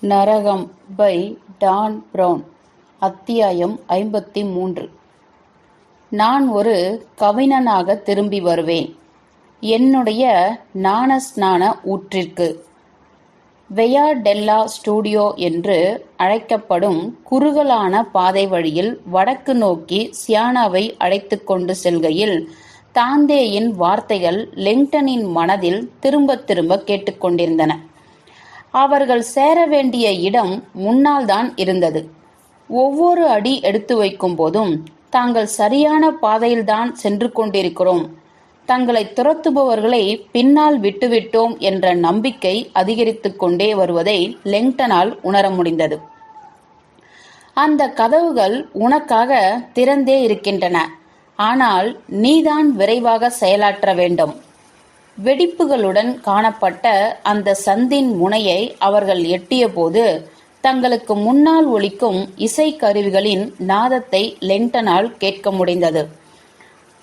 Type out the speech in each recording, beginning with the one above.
நரகம் by Don brown. அத்தியாயம் 53. நான் ஒரு கவிஞனாக திரும்பி வருவேன். என்னுடைய ஞானஸ்நான ஊற்றிற்கு. வெயா டெல்லா ஸ்டூடியோ என்று அழைக்கப்படும் குறுகலான பாதை வழியில் வடக்கு நோக்கி சியானாவை அழைத்து கொண்டு செல்கையில் தாந்தேயின் வார்த்தைகள் லெங்டனின் மனதில் திரும்ப திரும்ப கேட்டுக்கொண்டிருந்தன. அவர்கள் சேர வேண்டிய இடம் முன்னால் தான் இருந்தது. ஒவ்வொரு அடி எடுத்து வைக்கும் போதும் தாங்கள் சரியான பாதையில்தான் சென்று கொண்டிருக்கிறோம், தங்களை துரத்துபவர்களை பின்னால் விட்டுவிட்டோம் என்ற நம்பிக்கை அதிகரித்து கொண்டே வருவதை லெங்டனால் உணர முடிந்தது. அந்த கதவுகள் உனக்காக திறந்தே இருக்கின்றன, ஆனால் நீதான் விரைவாக செயலாற்ற வேண்டும். வெடிப்புகளுடன் காணப்பட்ட அந்த சந்தின் முனையை அவர்கள் எட்டியபோது தங்களுக்கு முன்னால் ஒலிக்கும் இசைக்கருவிகளின் நாதத்தை லெங்டனால் கேட்க முடிந்தது.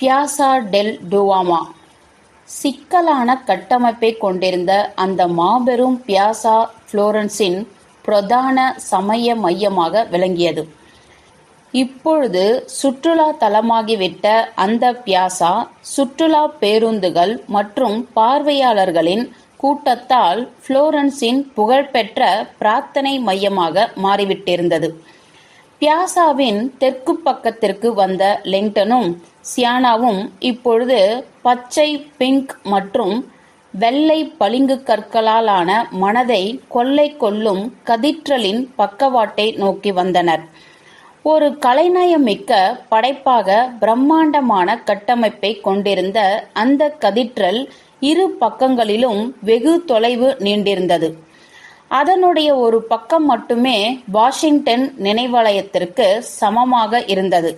பியாசா டெல் டுவாமா. சிக்கலான கட்டமைப்பை கொண்டிருந்த அந்த மாபெரும் பியாசா புளோரன்ஸின் பிரதான சமய மையமாக விளங்கியது. இப்பொழுது சுற்றுலா தலமாகிவிட்ட அந்த பியாசா சுற்றுலா பேருந்துகள் மற்றும் பார்வையாளர்களின் கூட்டத்தால் புளோரன்ஸின் புகழ்பெற்ற பிரார்த்தனை மையமாக மாறிவிட்டிருந்தது. பியாசாவின் தெற்கு பக்கத்திற்கு வந்த லெங்டனும் சியானாவும் இப்பொழுது பச்சை, பிங்க் மற்றும் வெள்ளை பளிங்கு கற்களாலான மனதை கொள்ளை கொள்ளும் கதீட்ரலின் பக்கவாட்டை நோக்கி வந்தனர். ஒரு கலைநயமிக்க படைப்பாக பிரம்மாண்டமான கட்டமைப்பை கொண்டிருந்த அந்த கதீட்ரல் இரு பக்கங்களிலும் வெகு தொலைவு நீண்டிருந்தது. அதனுடைய ஒரு பக்கம் மட்டுமே வாஷிங்டன் நினைவாலயத்திற்கு சமமாக இருந்தது.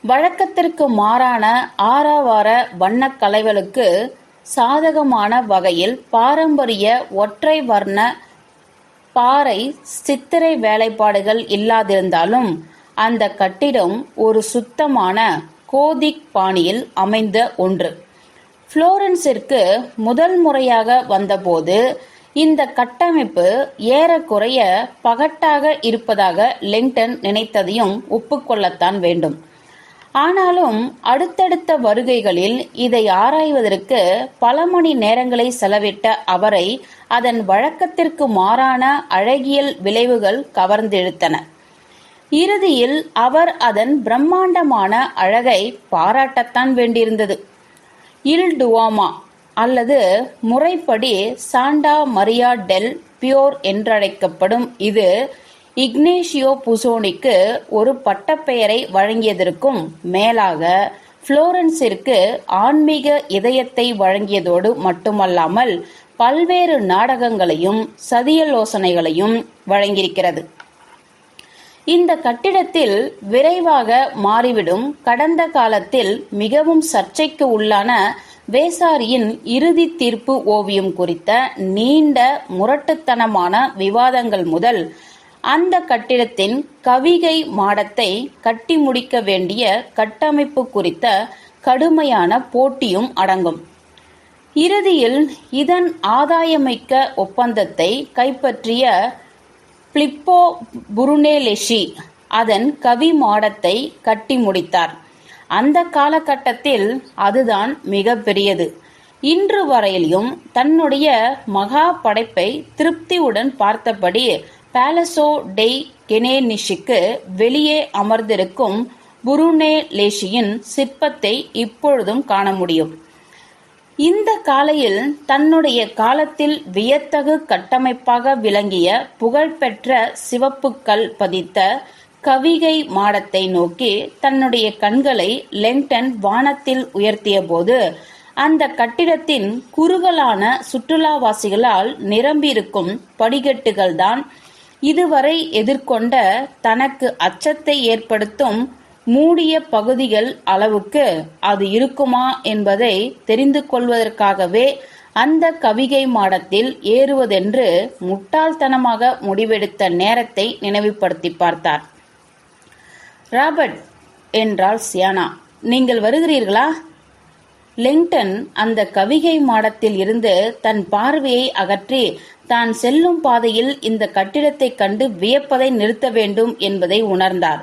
வழக்கத்திற்கு மாறான ஆரவார வண்ணக்கலைகளுக்கு சாதகமான வகையில் பாரம்பரிய ஒற்றை வர்ண பாறை சித்திரை வேலைப்பாடுகள் இல்லாதிருந்தாலும் அந்த கட்டிடம் ஒரு சுத்தமான கோதிக் பாணியில் அமைந்த ஒன்று. புளோரன்ஸிற்கு முதல் முறையாக வந்தபோது இந்த கட்டமைப்பு ஏறக்குறைய பகட்டாக இருப்பதாக லெங்டன் நினைத்ததையும் ஒப்புக்கொள்ளத்தான் வேண்டும். ஆனாலும் அடுத்தடுத்த வருகைகளில் இதை ஆராய்வதற்கு பல மணி நேரங்களை செலவிட்ட அவரை அதன் வழக்கத்திற்கு மாறான அழகியல் விளைவுகள் கவர்ந்தெழுத்தன. இறுதியில் அவர் அதன் பிரம்மாண்டமான அழகை பாராட்டத்தான் வேண்டியிருந்தது. இல் டுவாமா அல்லது முறைப்படி சாண்டா மரியா டெல் பியோர் என்றழைக்கப்படும் இது இக்னேஷியோ புசோனிக்கு ஒரு பட்டப்பெயரை வழங்கியதற்கும் மேலாக புளோரன்ஸிற்கு ஆன்மீக இதயத்தை வழங்கியதோடு மட்டுமல்லாமல் பல்வேறு நாடகங்களையும் சதியாலோசனைகளையும் வழங்கியிருக்கிறது. இந்த கட்டிடத்தில் விரைவாக மாறிவிடும் கடந்த காலத்தில் மிகவும் சர்ச்சைக்கு உள்ளான வேசாரியின் இறுதி தீர்ப்பு ஓவியம் குறித்த நீண்ட முரட்டுத்தனமான விவாதங்கள் முதல் அந்த கட்டிடத்தின் கவிகை மாடத்தை கட்டி முடிக்க வேண்டிய கட்டமைப்பு குறித்த கடுமையான போட்டியும் அடங்கும். இறுதியில் இதன் ஆதாயமிக்க ஒப்பந்தத்தை கைப்பற்றிய பிலிப்போ புருனெலெஸ்சி அதன் கவி மாடத்தை கட்டி முடித்தார். அந்த காலகட்டத்தில் அதுதான் மிக பெரியது. இன்று வரையிலும் தன்னுடைய மகா படைப்பை திருப்தியுடன் பார்த்தபடி பாலசோ டெய் கெனேனிஷுக்கு வெளியே அமர்ந்திருக்கும் புருனெலெஸ்சியின் சிற்பத்தை இப்பொழுதும் காண முடியும். இந்த காலையில் தன்னுடைய காலத்தில் வியத்தகு கட்டமைப்பாக விளங்கிய புகழ்பெற்ற சிவப்புக்கல் பதித்த கவிகை மாடத்தை நோக்கி தன்னுடைய கண்களை லெங்டன் வானத்தில் உயர்த்திய போது அந்த கட்டிடத்தின் குறுகலான சுற்றுலாவாசிகளால் நிரம்பியிருக்கும் படிக்கட்டுகள்தான் இதுவரை எதிர்கொண்ட தனக்கு அச்சத்தை ஏற்படுத்தும் மூடிய பகுதிகள் அளவுக்கு அது இருக்குமா என்பதை தெரிந்து கொள்வதற்காகவே அந்த கவிகை மாடத்தில் ஏறுவதென்று முட்டாள்தனமாக முடிவெடுத்த நேரத்தை நினைவுபடுத்தி பார்த்தார். ராபர்ட், என்றாள் சியானா, நீங்கள் வருகிறீர்களா? லெங்டன் அந்த கவிகை மாடத்தில் இருந்து தன் பார்வையை அகற்றி தான் செல்லும் பாதையில் இந்த கட்டிடத்தை கண்டு வியப்பதை நிறுத்த வேண்டும் என்பதை உணர்ந்தார்.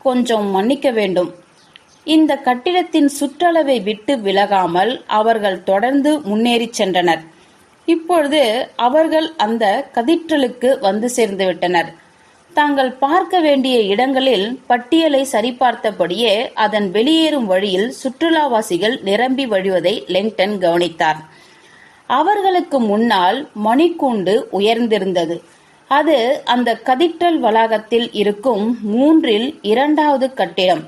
கொஞ்சம் மன்னிக்க வேண்டும். இந்த கட்டிடத்தின் சுற்றளவை விட்டு விலகாமல் அவர்கள் தொடர்ந்து முன்னேறி சென்றனர். இப்பொழுது அவர்கள் அந்த கதீட்ரலுக்கு வந்து சேர்ந்துவிட்டனர். தாங்கள் பார்க்க வேண்டிய இடங்களில் பட்டியலை சரிபார்த்தபடியே அதன் வெளியேறும் வழியில் சுற்றுலாவாசிகள் நிரம்பி வழிவதை லெங்டன் கவனித்தார். அவர்களுக்கு முன்னால் மணிக்கூண்டு உயர்ந்திருந்தது. அது அந்த கதீட்ரல் வளாகத்தில் இருக்கும் 3இல் 2வது கட்டிடம்.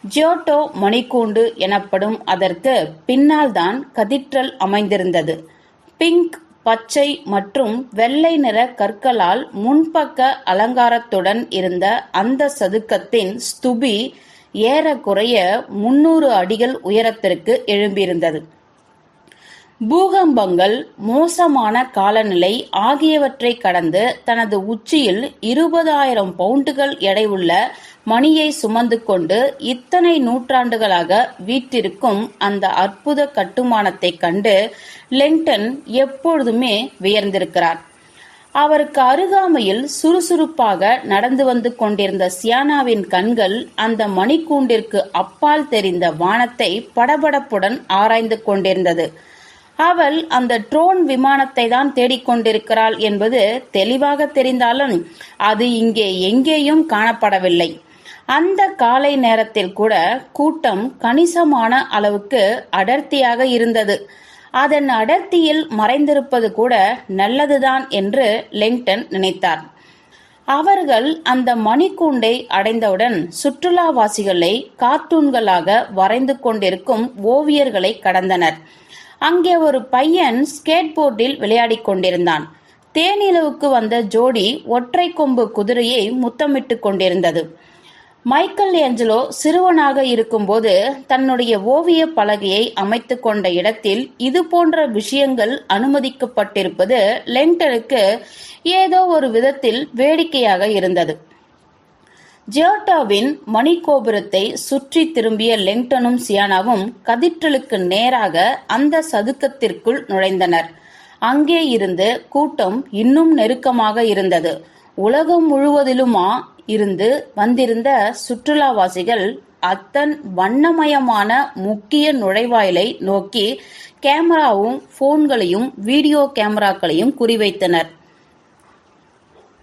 ஜியோட்டோ மணிக்கூண்டு எனப்படும் அதற்கு பின்னால் தான் கதீட்ரல் அமைந்திருந்தது. பிங்க், பச்சை மற்றும் வெள்ளை நிற கற்களால் முன்பக்க அலங்காரத்துடன் இருந்த அந்த சதுக்கத்தின் ஸ்தூபி ஏறக்குறைய 300 அடிகள் உயரத்திற்கு எழும்பியிருந்தது. பூகம்பங்கள், மோசமான காலநிலை ஆகியவற்றை கடந்து தனது உச்சியில் 20,000 பவுண்டுகள் எடையுள்ள மணியை சுமந்து கொண்டு இத்தனை நூற்றாண்டுகளாக வீற்றிருக்கும் அந்த அற்புத கட்டுமானத்தை கண்டு லெங்டன் எப்பொழுதுமே வியந்திருக்கிறார். அவருக்கு அருகாமையில் சுறுசுறுப்பாக நடந்து வந்து கொண்டிருந்த சியானாவின் கண்கள் அந்த மணிக்கூண்டிற்கு அப்பால் தெரிந்த வானத்தை படபடப்புடன் ஆராய்ந்து கொண்டிருந்தது. அவள் அந்த ட்ரோன் விமானத்தை தான் தேடிக்கொண்டிருக்கிறாள் என்பது தெளிவாக தெரிந்தாலும் அது இங்கே எங்கேயும் காணப்படவில்லை. அந்த காலை நேரத்தில் கூட கூட்டம் கணிசமான அளவுக்கு அடர்த்தியாக இருந்தது. அதன் அடர்த்தியில் மறைந்திருப்பது கூட நல்லதுதான் என்று லெங்டன் நினைத்தார். அவர்கள் அந்த மணிக்கூண்டை அடைந்தவுடன் சுற்றுலாவாசிகளை கார்ட்டூன்களாக வரைந்து கொண்டிருக்கும் ஓவியர்களை கடந்தனர். அங்கே ஒரு பையன் ஸ்கேட் போர்டில் விளையாடிக் கொண்டிருந்தான். தேனிலவுக்கு வந்த ஜோடி ஒற்றை கொம்பு குதிரையை முத்தமிட்டுக் கொண்டிருந்தது. மைக்கேல் ஏஞ்சலோ சிறுவனாக இருக்கும்போது தன்னுடைய ஓவிய பலகையை அமைத்துக் கொண்ட இடத்தில் இது போன்ற விஷயங்கள் அனுமதிக்கப்பட்டிருப்பது லெங்டனுக்கு ஏதோ ஒரு விதத்தில் வேடிக்கையாக இருந்தது. ஜியோட்டோவின் மணிகோபுரத்தை சுற்றி திரும்பிய லெங்டனும் சியானாவும் கதீட்ரலுக்கு நேராக அந்த சதுக்கத்திற்குள் நுழைந்தனர். அங்கே இருந்து கூட்டம் இன்னும் நெருக்கமாக இருந்தது. உலகம் முழுவதிலுமா இருந்து வந்திருந்த சுற்றுலாவாசிகள் அத்தன் வண்ணமயமான முக்கிய நுழைவாயிலை நோக்கி கேமராவும் போன்களையும் வீடியோ கேமராக்களையும் குறிவைத்தனர்.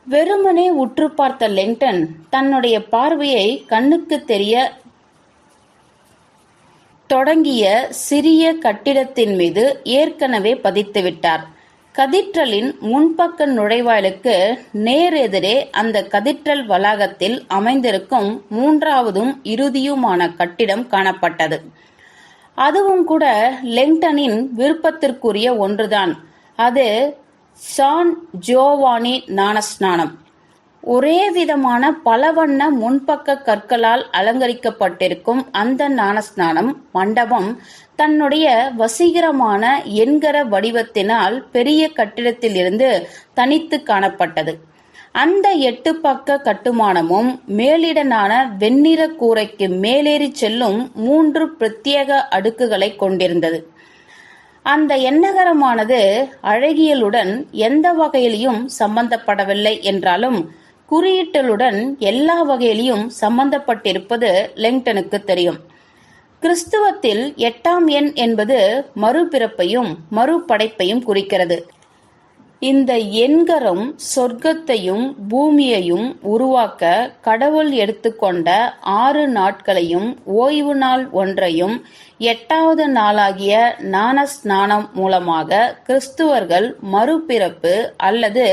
வெறுமனே உற்று பார்த்த லெங்டன் தன்னுடைய பார்வையை கண்ணுக்கு தெரிய தொடங்கிய சிறிய கட்டிடத்தின் மீது ஏற்கனவே பதித்துவிட்டார். கதீட்ரலின் முன்பக்க நுழைவாயிலுக்கு நேர் எதிரே அந்த கதீட்ரல் வளாகத்தில் அமைந்திருக்கும் 3வதும் இறுதியுமான கட்டிடம் காணப்பட்டது. அதுவும் கூட லெங்டனின் விருப்பத்திற்குரிய ஒன்றுதான். அது சான் ஜோவானி ஞானஸ்நானம். ஒரே விதமான பலவண்ண முன்பக்க கற்களால் அலங்கரிக்கப்பட்டிருக்கும் அந்த ஞானஸ்நானம் மண்டபம் தன்னுடைய வசீகரமான எண்கர வடிவத்தினால் பெரிய கட்டிடத்திலிருந்து தனித்து காணப்பட்டது. அந்த 8 பக்க கட்டுமானமும் மேலிடனான வெண்ணிற கூரைக்கு மேலேறி செல்லும் 3 பிரத்யேக அடுக்குகளை கொண்டிருந்தது. அந்த எண்ணகரமானது அழகியலுடன் எந்த வகையிலும் சம்பந்தப்படவில்லை என்றாலும் குறியீட்டலுடன் எல்லா வகையிலும் சம்பந்தப்பட்டிருப்பது லெங்டனுக்கு தெரியும். கிறிஸ்துவத்தில் 8ஆம் எண் என்பது மறுபிறப்பையும் மறுபடைப்பையும் குறிக்கிறது. இந்த எண்கரம் சொர்க்கத்தையும் பூமியையும் உருவாக்க கடவுள் எடுத்துக்கொண்ட 6 நாட்களையும் ஓய்வு நாள் ஒன்றையும் 8வது நாளாகிய ஞானஸ்நானம் மூலமாக கிறிஸ்துவர்கள் மறுபிறப்பு அல்லது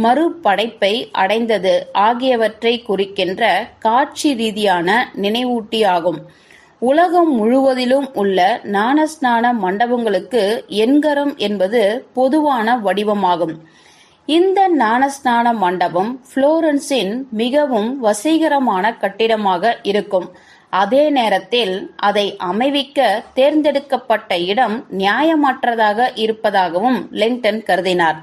மறுபடைப்பை அடைந்தது ஆகியவற்றை குறிக்கின்ற காட்சி ரீதியான நினைவூட்டியாகும். உலகம் முழுவதிலும் உள்ள ஞானஸ்நான மண்டபங்களுக்கு எண்கரம் என்பது பொதுவான வடிவமாகும். இந்த ஞானஸ்நான மண்டபம் புளோரன்ஸின் மிகவும் வசீகரமான கட்டிடமாக இருக்கும். அதே நேரத்தில் அதை அமைவிக்க தேர்ந்தெடுக்கப்பட்ட இடம் நியாயமற்றதாக இருப்பதாகவும் லெங்டன் கருதினார்.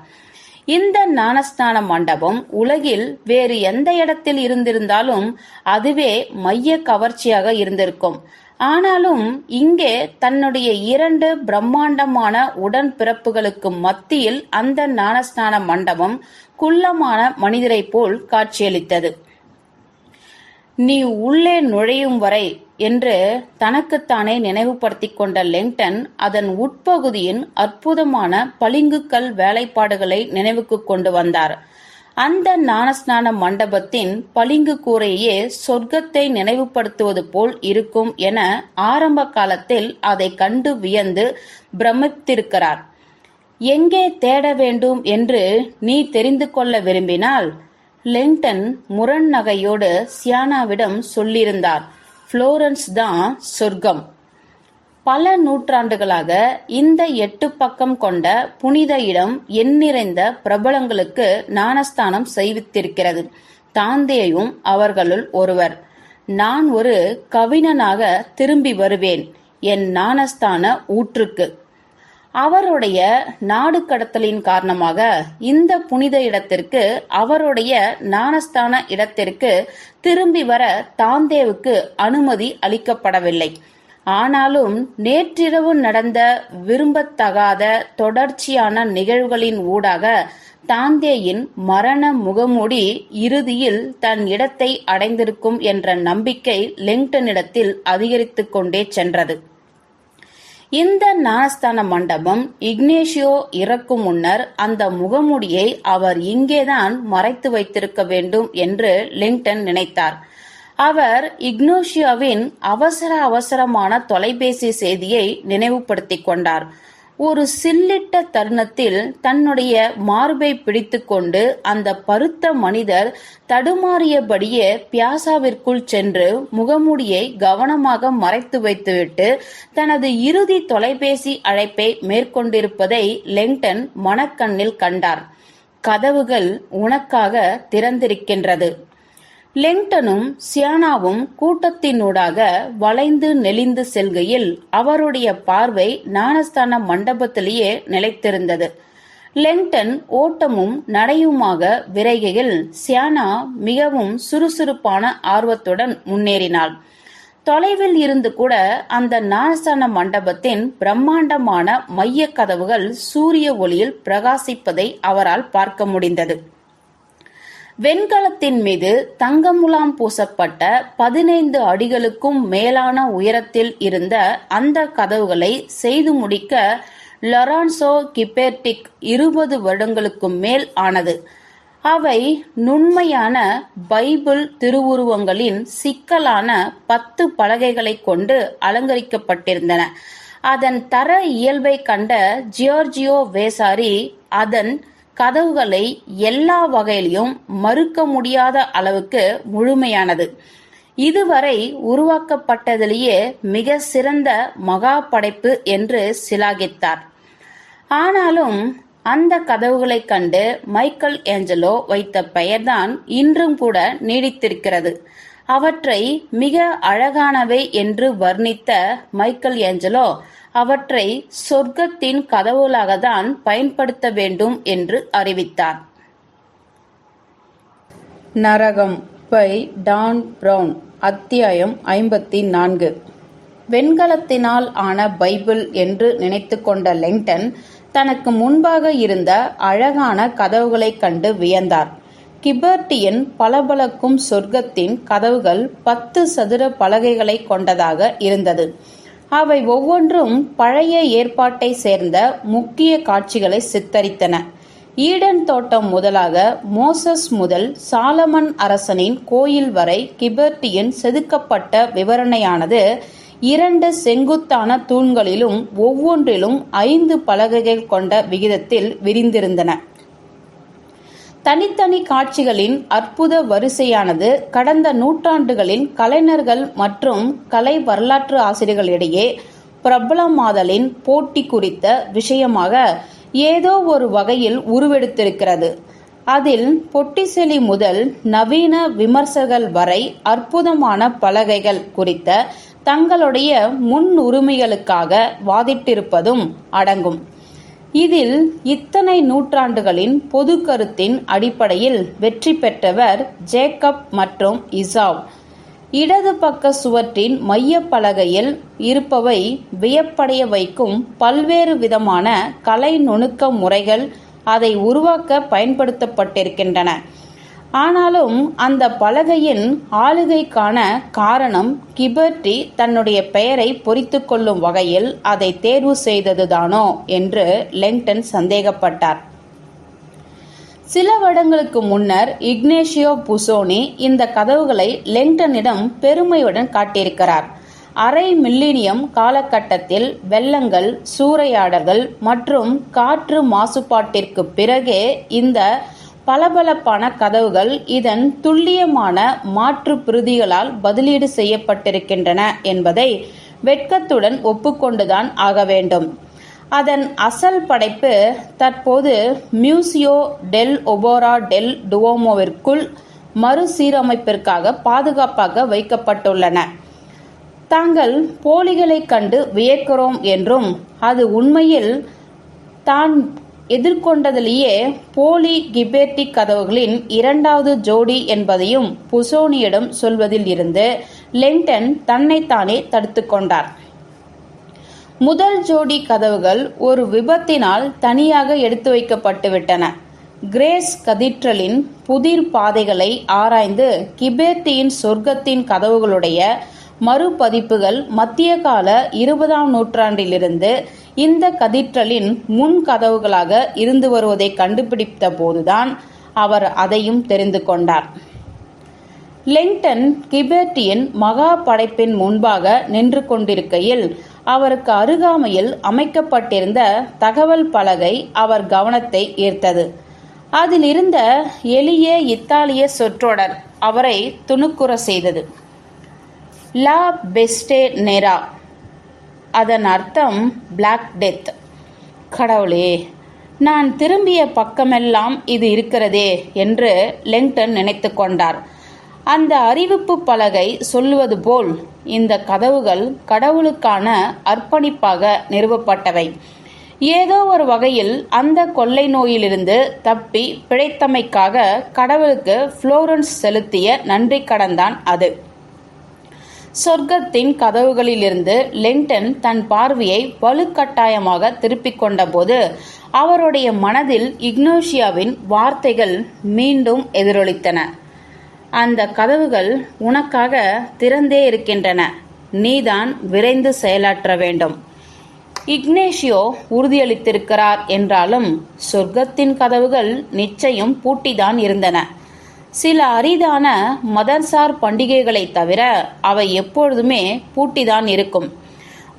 இந்த ஞானஸ்நான மண்டபம் உலகில் வேறு எந்த இடத்தில் இருந்திருந்தாலும் அதுவே மைய கவர்ச்சியாக இருந்திருக்கும். ஆனாலும் இங்கே தன்னுடைய 2 பிரம்மாண்டமான உடன்பிறப்புகளுக்கு மத்தியில் அந்த ஞானஸ்நான மண்டபம் குள்ளமான மனிதரைப் போல் காட்சியளித்தது. நீ உள்ளே நுழையும் வரை என்று தனக்குத்தானே நினைவுபடுத்திக் கொண்ட லெங்டன் அதன் உட்பகுதியின் அற்புதமான பளிங்குக்கல் வேலைப்பாடுகளை நினைவுக்கு கொண்டு வந்தார். அந்த ஞானஸ்நான மண்டபத்தின் பளிங்கு கூரையே சொர்க்கத்தை நினைவுபடுத்துவது போல் இருக்கும் என ஆரம்ப காலத்தில் அதை கண்டு வியந்து பிரமித்திருக்கிறார். எங்கே தேட வேண்டும் என்று நீ தெரிந்து கொள்ள விரும்பினால், லெங்டன் முரண் நகையோடு சியானாவிடம் சொல்லியிருந்தார், புளோரன்ஸ் தான் சொர்க்கம். பல நூற்றாண்டுகளாக இந்த 8 பக்கம் கொண்ட புனித இடம் எண்ணிறைந்த பிரபலங்களுக்கு ஞானஸ்தானம் செய்வித்திருக்கிறது. தாந்தேயும் அவர்களுள் ஒருவர். நான் ஒரு கவிஞனாக திரும்பி வருவேன் என் ஞானஸ்தான ஊற்றுக்கு. அவருடைய நாடு கடத்தலின் காரணமாக இந்த புனித இடத்திற்கு, அவருடைய ஞானஸ்தான இடத்திற்கு திரும்பி வர தாந்தேவுக்கு அனுமதி அளிக்கப்படவில்லை. ஆனாலும் நேற்றிரவு நடந்த விரும்பத்தகாத தொடர்ச்சியான நிகழ்வுகளின் ஊடாக தாந்தேயின் மரண முகமூடி இறுதியில் தன் இடத்தை அடைந்திருக்கும் என்ற நம்பிக்கை லெங்டனிடத்தில் அதிகரித்துக் கொண்டே சென்றது. இந்த ஞானஸ்தான மண்டபம் இக்னேஷியோ இறக்கும் முன்னர் அந்த முகமூடியை அவர் இங்கேதான் மறைத்து வைத்திருக்க வேண்டும் என்று லெங்டன் நினைத்தார். அவர் இக்னேஷியோவின் அவசரமான தொலைபேசி செய்தியை நினைவுபடுத்திக் கொண்டார். ஒரு சில்லிட்ட தருணத்தில் தன்னுடைய மார்பை பிடித்துக்கொண்டு அந்த பருத்த மனிதர் தடுமாறியபடியே பியாசாவிற்குள் சென்று முகமூடியை கவனமாக மறைத்து வைத்துவிட்டு தனது இறுதி தொலைபேசி அழைப்பை மேற்கொண்டிருப்பதை லெங்டன் மனக்கண்ணில் கண்டார். கதவுகள் உனக்காக திறந்திருக்கின்றது. லெங்டனும் சியானாவும் கூட்டத்தினூடாக வளைந்து நெளிந்து செல்கையில் அவருடைய பார்வை ஞானஸ்தான மண்டபத்திலேயே நிலைத்திருந்தது. லெங்டன் ஓட்டமும் நடையுமாக விரைகையில் சியானா மிகவும் சுறுசுறுப்பான ஆர்வத்துடன் முன்னேறினாள். தொலைவில் இருந்து கூட அந்த ஞானஸ்தான மண்டபத்தின் பிரம்மாண்டமான மைய கதவுகள் சூரிய ஒளியில் பிரகாசிப்பதை அவரால் பார்க்க முடிந்தது. வெண்கலத்தின் மீது தங்க முலாம் பூசப்பட்ட 15 அடிகளுக்கும் மேலான உயரத்தில் இருந்த அந்த கதவுகளை செய்து முடிக்க லொரான்சோ கிபெர்டிக் 20 வருடங்களுக்கு மேல் ஆனது. அவை நுண்மையான பைபிள் திருவுருவங்களின் சிக்கலான 10 பலகைகளை கொண்டு அலங்கரிக்கப்பட்டிருந்தன. அதன் தர இயல்பை கண்ட ஜியோர்ஜியோ வேசாரி அதன் கதவுகளை எல்லா வகையிலும் மறுக்க முடியாத அளவுக்கு முழுமையானது, இதுவரை உருவாக்கப்பட்டதிலேயே மிக சிறந்த மகா படைப்பு என்று சிலாகித்தார். ஆனாலும் அந்த கதவுகளை கண்டு மைக்கேல் ஏஞ்சலோ வைத்த பெயர்தான் இன்றும் கூட நீடித்திருக்கிறது. அவற்றை மிக அழகானவை என்று வர்ணித்த மைக்கேல் ஏஞ்சலோ அவற்றை சொர்க்கத்தின் கதவுகளாகத்தான் பயன்படுத்த வேண்டும் என்று அறிவித்தார். நரகம் பை டான் பிரவுன். அத்தியாயம் 54. வெண்கலத்தினால் ஆன பைபிள் என்று நினைத்து கொண்ட லெங்டன் தனக்கு முன்பாக இருந்த அழகான கதவுகளைக் கண்டு வியந்தார். கிபெர்டியின் பளபளக்கும் சொர்க்கத்தின் கதவுகள் 10 சதுர பலகைகளை கொண்டதாக இருந்தது. அவை ஒவ்வொன்றும் பழைய ஏற்பாட்டை சேர்ந்த முக்கிய காட்சிகளை சித்தரித்தன. ஈடன் தோட்டம் முதலாக மோசஸ் முதல் சாலமன் அரசனின் கோயில் வரை கிபெர்டியின் செதுக்கப்பட்ட விவரணையானது 2 செங்குத்தான தூண்களிலும் ஒவ்வொன்றிலும் 5 பலகைகள் கொண்ட விகிதத்தில் விரிந்திருந்தன. தனித்தனி காட்சிகளின் அற்புத வரிசையானது கடந்த நூற்றாண்டுகளின் கலைஞர்கள் மற்றும் கலை வரலாற்று ஆசிரியர்களிடையே பிரபலமாதலின் போட்டி குறித்த விஷயமாக ஏதோ ஒரு வகையில் உருவெடுத்திருக்கிறது. அதில் பொட்டிசெலி முதல் நவீன விமர்சகர்கள் வரை அற்புதமான பலகைகள் குறித்த தங்களுடைய முன்னுரிமைகளுக்காக வாதிட்டிருப்பதும் அடங்கும். இதில் இத்தனை நூற்றாண்டுகளின் பொது கருத்தின் அடிப்படையில் வெற்றி பெற்றவர் ஜேக்கப் மற்றும் இசாவ். இடது பக்க சுவற்றின் மைய பலகையில் இருப்பவை வியப்படைய வைக்கும் பல்வேறு விதமான கலை நுணுக்க முறைகள் அதை உருவாக்க பயன்படுத்தப்பட்டிருக்கின்றன. ஆனாலும் அந்த பலகையின் ஆளுகைக்கான காரணம் கிபர்டி தன்னுடைய பெயரை பொறித்து கொள்ளும் வகையில் அதை தேர்வு செய்ததுதானோ என்று லெங்டன் சந்தேகப்பட்டார். சில வருடங்களுக்கு முன்னர் இக்னேஷியோ புசோனி இந்த கதவுகளை லெங்டனிடம் பெருமையுடன் காட்டியிருக்கிறார். அரை மில்லினியம் காலகட்டத்தில் வெள்ளங்கள், சூறையாடல்கள் மற்றும் காற்று மாசுபாட்டிற்கு பிறகே இந்த பளபளப்பான கதவுகள் இதன் துல்லியமான மாற்று பிரதிகளால் பதிலீடு செய்யப்பட்டிருக்கின்றன என்பதை வெட்கத்துடன் ஒப்புக்கொண்டுதான் ஆக வேண்டும். அதன் அசல் படைப்பு தற்போது மியூசியோ டெல் ஒபோரா டெல் டுவோமோவிற்குள் மறுசீரமைப்பிற்காக பாதுகாப்பாக வைக்கப்பட்டுள்ளன. தாங்கள் போலிகளை கண்டு வியக்கிறோம் என்றும் அது உண்மையில் தான் எதிர்கொண்டதிலேயே போலி கிபெர்டி கதவுகளின் இரண்டாவது ஜோடி என்பதையும் புசோனியிடம் சொல்வதில் இருந்து லெங்டன் தன்னைத்தானே தடுத்து கொண்டார். முதல் ஜோடி கதவுகள் ஒரு விபத்தினால் தனியாக எடுத்து வைக்கப்பட்டுவிட்டன. கிரேஸ் கதீட்ரலின் புதிர் பாதைகளை ஆராய்ந்து கிபெர்டியின் சொர்க்கத்தின் கதவுகளுடைய மறுபதிப்புகள் மத்திய கால 20ஆம் நூற்றாண்டிலிருந்து இந்த கதீட்ரலின் முன் கதவுகளாக இருந்து வருவதை கண்டுபிடித்த போதுதான் அவர் அதையும் தெரிந்து கொண்டார். லெங்டன் கிபெர்டியின் மகா படைப்பின் முன்பாக நின்று கொண்டிருக்கையில் அவருக்கு அருகாமையில் அமைக்கப்பட்டிருந்த தகவல் பலகை அவர் கவனத்தை ஈர்த்தது. அதில் இருந்த எளிய இத்தாலிய சொற்றொடர் அவரை துணுக்குற செய்தது. லா பெஸ்டே நேரா, அதன் அர்த்தம் பிளாக் டெத். கடவுளே, நான் திரும்பிய பக்கமெல்லாம் இது இருக்கிறதே என்று லெங்டன் நினைத்து கொண்டார். அந்த அறிவிப்பு பலகை சொல்லுவது போல் இந்த கதவுகள் கடவுளுக்கான அர்ப்பணிப்பாக நிறுவப்பட்டவை. ஏதோ ஒரு வகையில் அந்த கொள்ளை நோயிலிருந்து தப்பி பிழைத்தமைக்காக கடவுளுக்கு புளோரன்ஸ் செலுத்திய நன்றி கடன்தான் அது. சொர்க்கத்தின் கதவுகளிலிருந்து லெங்டன் தன் பார்வையை வலுக்கட்டாயமாக திருப்பிக் கொண்டபோது அவருடைய மனதில் இக்னேஷியாவின் வார்த்தைகள் மீண்டும் எதிரொலித்தன. அந்த கதவுகள் உனக்காக திறந்தே இருக்கின்றன, நீதான் விரைந்து செயலாற்ற வேண்டும். இக்னேஷியோ உறுதியளித்திருக்கிறார் என்றாலும் சொர்க்கத்தின் கதவுகள் நிச்சயம் பூட்டிதான் இருந்தன. சில அரிதான மதர்சார் பண்டிகைகளை தவிர அவை எப்பொழுதுமே பூட்டிதான் இருக்கும்.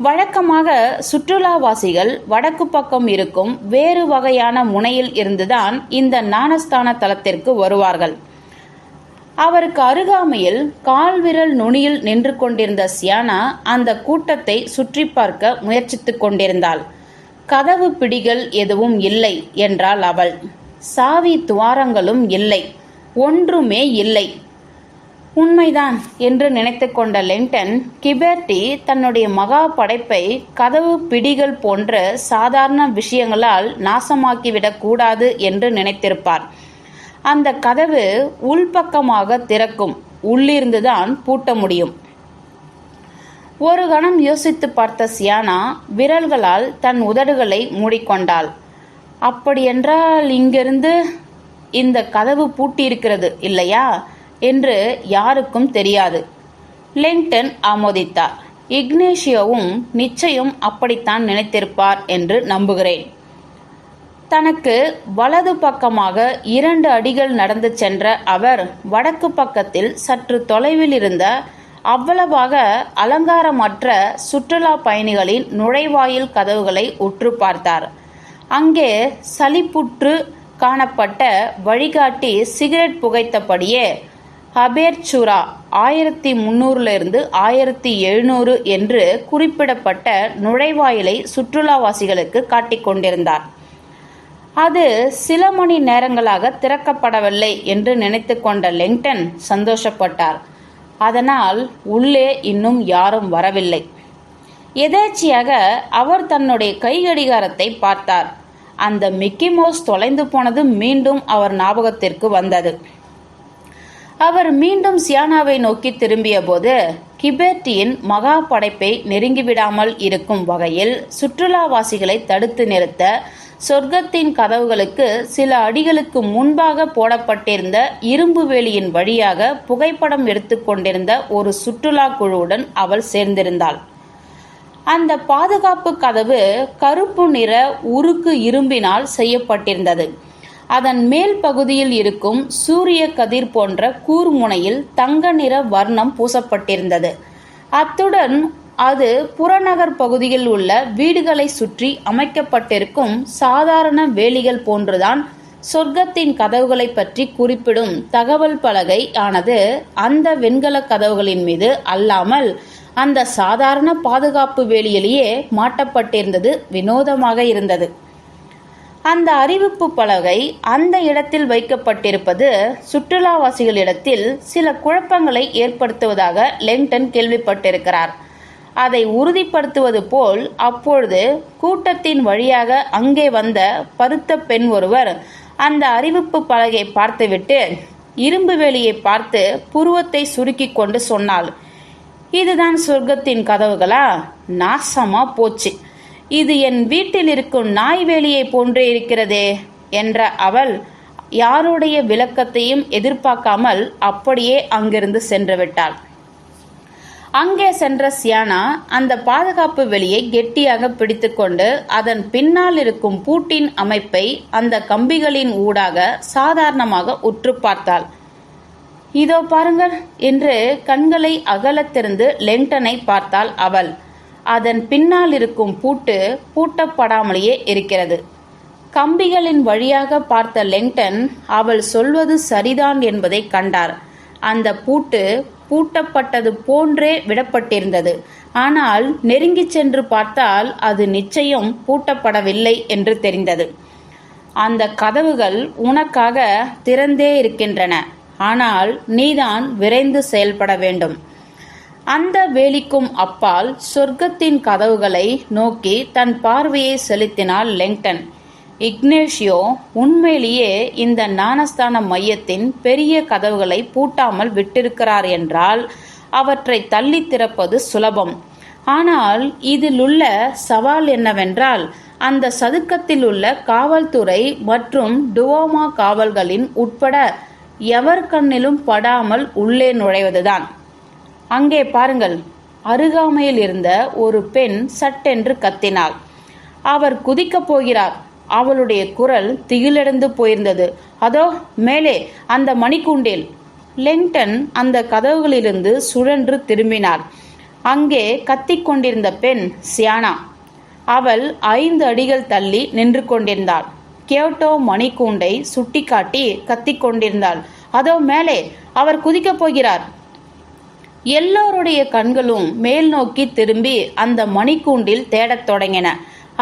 வழக்கமாக சுற்றுலாவாசிகள் வடக்கு பக்கம் இருக்கும் வேறு வகையான முனையில் இருந்துதான் இந்த ஞானஸ்தான தலத்திற்கு வருவார்கள். அவருக்கு அருகாமையில் கால்விரல் நுனியில் நின்று கொண்டிருந்த சியானா அந்த கூட்டத்தை சுற்றி பார்க்க முயற்சித்துக் கொண்டிருந்தாள். கதவு பிடிகள் எதுவும் இல்லை என்றாள் அவள். சாவி துவாரங்களும் இல்லை, ஒன்றுமே இல்லை. உண்மைதான் என்று நினைத்து கொண்ட லெங்டன், கிபெர்டி தன்னுடைய மகா படைப்பை கதவு பிடிகள் போன்ற சாதாரண விஷயங்களால் நாசமாக்கிவிடக் கூடாது என்று நினைத்திருப்பார். அந்த கதவு உள்பக்கமாக திறக்கும், உள்ளிருந்துதான் பூட்ட முடியும். ஒரு கணம் யோசித்து பார்த்த சியானா விரல்களால் தன் உதடுகளை மூடிக்கொண்டாள். அப்படியென்றால் இங்கிருந்து இந்த கதவு பூட்டியிருக்கிறது இல்லையா என்று யாருக்கும் தெரியாது. லெங்டன் ஆமோதித்தார். இக்னேஷியோவும் நிச்சயம் அப்படித்தான் நினைத்திருப்பார் என்று நம்புகிறேன். தனக்கு வலது பக்கமாக 2 அடிகள் நடந்து சென்ற அவர் வடக்கு பக்கத்தில் சற்று தொலைவில் இருந்த அவ்வளவாக அலங்காரமற்ற சுற்றுலா பயணிகளின் நுழைவாயில் கதவுகளை உற்று பார்த்தார். அங்கே சலிப்புற்று காணப்பட்ட வழிகாட்டி சிகரெட் புகைத்தபடியே அபேர்ச்சுரா 1300 1700 என்று குறிப்பிடப்பட்ட நுழைவாயிலை சுற்றுலாவாசிகளுக்கு காட்டிக் கொண்டிருந்தார். அது சில மணி நேரங்களாக திறக்கப்படவில்லை என்று நினைத்து கொண்ட லெங்டன் சந்தோஷப்பட்டார். அதனால் உள்ளே இன்னும் யாரும் வரவில்லை. எதேச்சியாக அவர் தன்னுடைய கை கடிகாரத்தை பார்த்தார். அந்த மிக்கி மவுஸ் தொலைந்து போனது மீண்டும் அவர் ஞாபகத்திற்கு வந்தது. அவர் மீண்டும் சியானாவை நோக்கி திரும்பிய போது கிபெர்டியின் மகா படைப்பை நெருங்கிவிடாமல் இருக்கும் வகையில் சுற்றுலாவாசிகளை தடுத்து நிறுத்த சொர்க்கத்தின் கதவுகளுக்கு சில அடிகளுக்கு முன்பாக போடப்பட்டிருந்த இரும்பு வேலியின் வழியாக புகைப்படம் எடுத்துக்கொண்டிருந்த ஒரு சுற்றுலா குழுவுடன் அவள் சேர்ந்திருந்தாள். அந்த பாதுகாப்பு கதவு கருப்பு நிற உருக்கு இரும்பினால் செய்யப்பட்டிருந்தது. அதன் மேல் பகுதியில் இருக்கும் சூரிய கதிர் போன்ற கூர்முனையில் தங்க நிற வர்ணம் பூசப்பட்டிருந்தது. அத்துடன் அது புறநகர் பகுதியில் உள்ள வீடுகளை சுற்றி அமைக்கப்பட்டிருக்கும் சாதாரண வேலிகள் போன்றுதான் சொர்க்கத்தின் கதவுகளை பற்றி குறிப்பிடும் தகவல் பலகை ஆனது அந்த வெண்கல கதவுகளின் மீது அல்லாமல் அந்த சாதாரண பாதுகாப்பு வேலியிலேயே மாட்டப்பட்டிருந்தது வினோதமாக இருந்தது. அந்த அறிவிப்பு பலகை அந்த இடத்தில் வைக்கப்பட்டிருப்பது சுற்றுலாவாசிகளிடத்தில் சில குழப்பங்களை ஏற்படுத்துவதாக லெங்டன் கேள்விப்பட்டிருக்கிறார். அதை உறுதிப்படுத்துவது போல் அப்பொழுது கூட்டத்தின் வழியாக அங்கே வந்த பருத்த பெண் ஒருவர் அந்த அறிவிப்பு பலகையை பார்த்துவிட்டு இரும்பு வேலியை பார்த்து புருவத்தை சுருக்கி கொண்டு சொன்னாள், இதுதான் சொர்க்கத்தின் கதவுகளா? நாசமா போச்சு, இது என் வீட்டில் இருக்கும் நாய் வேலியை போன்றே இருக்கிறதே என்ற அவள் யாருடைய விளக்கத்தையும் எதிர்பார்க்காமல் அப்படியே அங்கிருந்து சென்று விட்டாள். அங்கே சென்ற சியானா அந்த பாதுகாப்பு வெளியை கெட்டியாக பிடித்துக்கொண்டு அதன் பின்னால் இருக்கும் பூட்டின் அமைப்பை அந்த கம்பிகளின் ஊடாக சாதாரணமாக உற்று பார்த்தாள். இதோ பாருங்கள் என்று கண்களை அகலத்திருந்து லெங்டனை பார்த்தாள் அவள். அதன் பின்னால் இருக்கும் பூட்டு பூட்டப்படாமலேயே இருக்கிறது. கம்பிகளின் வழியாக பார்த்த லெங்டன் அவள் சொல்வது சரிதான் என்பதை கண்டார். அந்த பூட்டு பூட்டப்பட்டது போன்றே விடப்பட்டிருந்தது. ஆனால் நெருங்கி சென்று பார்த்தால் அது நிச்சயம் பூட்டப்படவில்லை என்று தெரிந்தது. அந்த கதவுகள் உனக்காக திறந்தே இருக்கின்றன, ஆனால் நீதான் விரைந்து செயல்பட வேண்டும். அந்த வேலிக்கும் அப்பால் சொர்க்கத்தின் கதவுகளை நோக்கி தன் பார்வையை செலுத்தினாள் லெங்டன். இக்னேஷியோ உண்மையிலேயே இந்த ஞானஸ்தான மையத்தின் பெரிய கதவுகளை பூட்டாமல் விட்டிருக்கிறார் என்றால் அவற்றை தள்ளி திறப்பது சுலபம். ஆனால் இதில் உள்ள சவால் என்னவென்றால் அந்த சதுக்கத்தில் உள்ள காவல்துறை மற்றும் டுவோமா காவல்களின் உட்பட எவர் கண்ணிலும் படாமல் உள்ளே நுழைவதுதான். அங்கே பாருங்கள், அருகாமையில் இருந்த ஒரு பெண் சட்டென்று கத்தினாள். அவர் குதிக்கப் போகிறார். அவளுடைய குரல் திகிலடைந்து போயிருந்தது. அதோ மேலே அந்த மணிக்கூண்டில். லெங்டன் அந்த கதவுகளிலிருந்து சுழன்று திரும்பினார். அங்கே கத்திக்கொண்டிருந்த பெண் சியானா. அவள் 5 அடிகள் தள்ளி நின்று கொண்டிருந்தாள். கியோட்டோ மணிக்கூண்டை சுட்டிக்காட்டி கத்திக்கொண்டிருந்தாள். அதோ மேலே, அவர் குதிக்கப் போகிறார். எல்லோருடைய கண்களும் மேல் நோக்கி திரும்பி அந்த மணிக்கூண்டில் தேடத் தொடங்கின.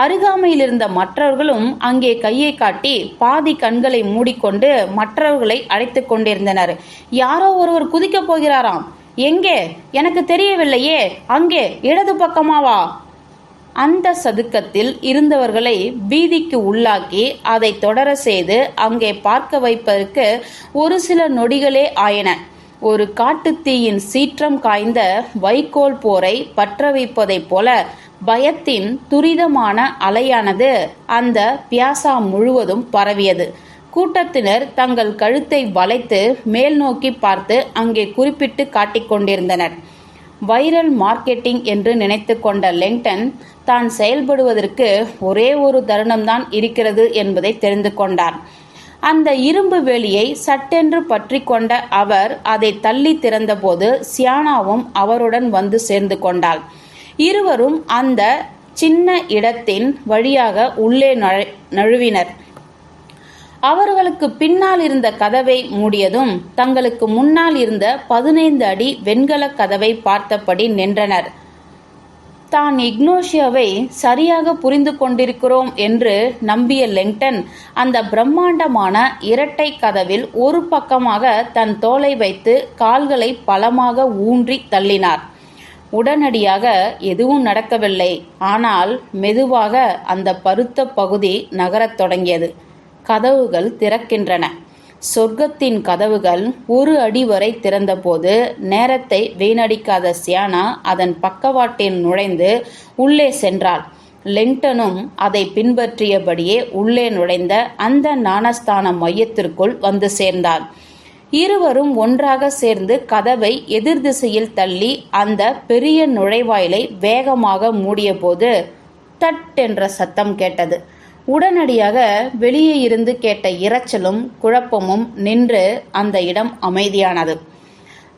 அருகாமையில் இருந்த மற்றவர்களும் அங்கே கையை காட்டி பாதி கண்களை மூடிக்கொண்டு மற்றவர்களை அழைத்து கொண்டிருந்தனர். யாரோ ஒருவர் குதிக்கப் போகிறாராம். எங்கே? எனக்கு தெரியவில்லையே. அங்கே இடது பக்கமாவா? அந்த சதுக்கத்தில் இருந்தவர்களை பீதிக்கு உள்ளாக்கி அதை தொடர செய்து அங்கே பார்க்க வைப்பதற்கு ஒரு சில நொடிகளே ஆயின. ஒரு காட்டுத்தீயின் சீற்றம் காய்ந்த வைக்கோல் போரை பற்ற வைப்பதைப் போல பயத்தின் துரிதமான அலையானது அந்த பியாசா முழுவதும் பரவியது. கூட்டத்தினர் தங்கள் கழுத்தை வளைத்து மேல் நோக்கி பார்த்து அங்கே குறிப்பிட்டு காட்டிக்கொண்டிருந்தனர். வைரல் மார்க்கெட்டிங் என்று நினைத்து கொண்ட லெங்டன் தான் செயல்படுவதற்கு ஒரே ஒரு தருணம்தான் இருக்கிறது என்பதை தெரிந்து கொண்டார். அந்த இரும்பு வேலியை சட்டென்று பற்றி கொண்ட அவர் அதை தள்ளி திறந்தபோது சியானாவும் அவருடன் வந்து சேர்ந்து கொண்டாள். இருவரும் அந்த சின்ன இடத்தின் வழியாக உள்ளே நழுவினர். அவர்களுக்கு பின்னால் இருந்த கதவை மூடியதும் தங்களுக்கு முன்னால் இருந்த 15 அடி வெண்கல கதவை பார்த்தபடி நின்றனர். தான் இக்னேஷியோவை சரியாக புரிந்து கொண்டிருக்கிறோம் என்று நம்பிய லெங்டன் அந்த பிரம்மாண்டமான இரட்டை கதவில் ஒரு பக்கமாக தன் தோளை வைத்து கால்களை பலமாக ஊன்றி தள்ளினார். உடனடியாக எதுவும் நடக்கவில்லை. ஆனால் மெதுவாக அந்த பருத்த பகுதி நகரத் தொடங்கியது. கதவுகள் திறக்கின்றன. சொர்க்கத்தின் கதவுகள் 1 அடி வரை திறந்தபோது நேரத்தை வீணடிக்காத சியானா அதன் பக்கவாட்டில் நுழைந்து உள்ளே சென்றாள். லெங்டனும் அதை பின்பற்றியபடியே உள்ளே நுழைந்த அந்த ஞானஸ்தான மையத்திற்குள் வந்து சேர்ந்தாள். இருவரும் ஒன்றாக சேர்ந்து கதவை எதிர் திசையில் தள்ளி அந்த பெரிய நுழைவாயிலை வேகமாக மூடியபோது தட் என்ற சத்தம் கேட்டது. உடனடியாக வெளியே இருந்து கேட்ட இரைச்சலும் குழப்பமும் நின்று அந்த இடம் அமைதியானது.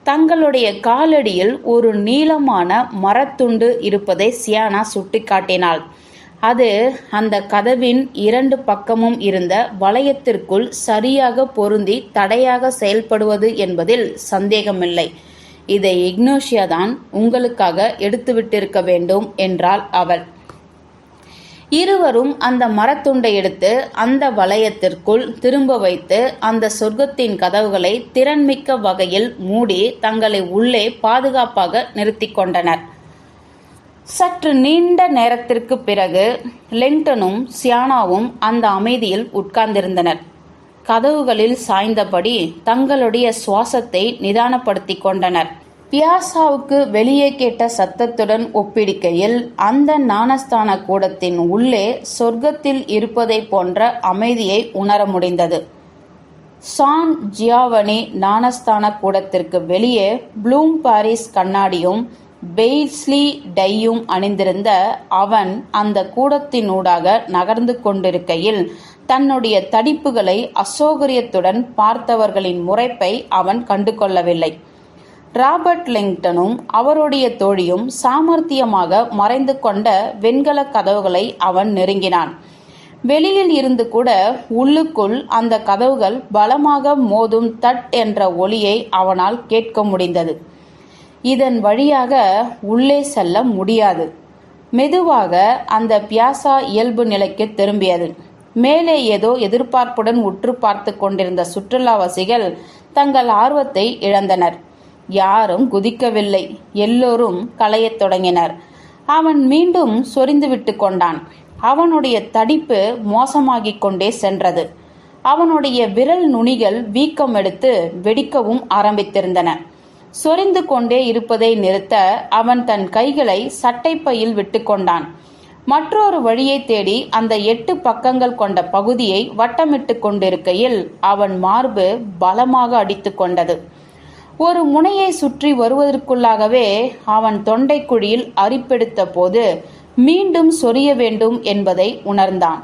தங்களுடைய காலடியில் ஒரு நீளமான மரத்துண்டு இருப்பதை சியானா சுட்டிக்காட்டினாள். அது அந்த கதவின் 2 பக்கமும் இருந்த வளையத்திற்குள் சரியாக பொருந்தி தடையாக செயல்படுவது என்பதில் சந்தேகமில்லை. இதை இக்னோஷியா தான் உங்களுக்காக எடுத்துவிட்டிருக்க வேண்டும் என்றாள் அவள். இருவரும் அந்த மரத்துண்டை எடுத்து அந்த வளையத்திற்குள் திரும்ப வைத்து அந்த சொர்க்கத்தின் கதவுகளை திறன்மிக்க வகையில் மூடி தங்களை உள்ளே பாதுகாப்பாக நிறுத்தி கொண்டனர். சற்று நீண்ட நேரத்திற்கு பிறகு லெங்டனும் சியானாவும் அந்த அமைதியில் உட்கார்ந்திருந்தனர். கதவுகளில் சாய்ந்தபடி தங்களுடைய சுவாசத்தை நிதானப்படுத்தி கொண்டனர். பியாசாவுக்கு வெளியே கேட்ட சத்தத்துடன் ஒப்பிடுகையில் அந்த ஞானஸ்தான கூடத்தின் உள்ளே சொர்க்கத்தில் இருப்பதை போன்ற அமைதியை உணர முடிந்தது. சான் ஜியாவனி ஞானஸ்தான கூடத்திற்கு வெளியே ப்ளூம் பாரிஸ் கண்ணாடியும் பெய்ஸ்லி டையும் அணிந்திருந்த அவன் அந்த கூடத்தினூடாக நகர்ந்து கொண்டிருக்கையில் தன்னுடைய தடிப்புகளை அசௌகரியத்துடன் பார்த்தவர்களின் முறைப்பை அவன் கண்டு கொள்ளவில்லை. ராபர்ட் லெங்டனும் அவருடைய தோழியும் சாமர்த்தியமாக மறைந்து கொண்ட வெண்கல கதவுகளை அவன் நெருங்கினான். வெளியில் இருந்து கூட உள்ளுக்குள் அந்த கதவுகள் பலமாக மோதும் தட் என்ற ஒலியை அவனால் கேட்க முடிந்தது. இதன் வழியாக உள்ளே செல்ல முடியாது. மெதுவாக அந்த பியாசா இயல்பு நிலைக்கு திரும்பியது. மேலே ஏதோ எதிர்பார்ப்புடன் உற்று பார்த்து கொண்டிருந்த சுற்றுலாவாசிகள் தங்கள் ஆர்வத்தை இழந்தனர். யாரும் குதிக்கவில்லை. எல்லோரும் களையத் தொடங்கினர். அவன் மீண்டும் சொரிந்து விட்டு கொண்டான். அவனுடைய தடிப்பு மோசமாகிக் கொண்டே சென்றது. அவனுடைய விரல் நுனிகள் வீக்கம் எடுத்து வெடிக்கவும் ஆரம்பித்திருந்தன. சொரிந்து கொண்டே இருப்பதை நிறுத்த அவன் தன் கைகளை சட்டைப்பையில் விட்டு கொண்டான். மற்றொரு வழியை தேடி அந்த 8 பக்கங்கள் கொண்ட பகுதியை வட்டமிட்டு கொண்டிருக்கையில் அவன் மார்பு பலமாக அடித்து கொண்டது. ஒரு முனையை சுற்றி வருவதற்குள்ளாகவே அவன் தொண்டைக்குழியில் அரிப்பெடுத்த போது மீண்டும் சொரிய வேண்டும் என்பதை உணர்ந்தான்.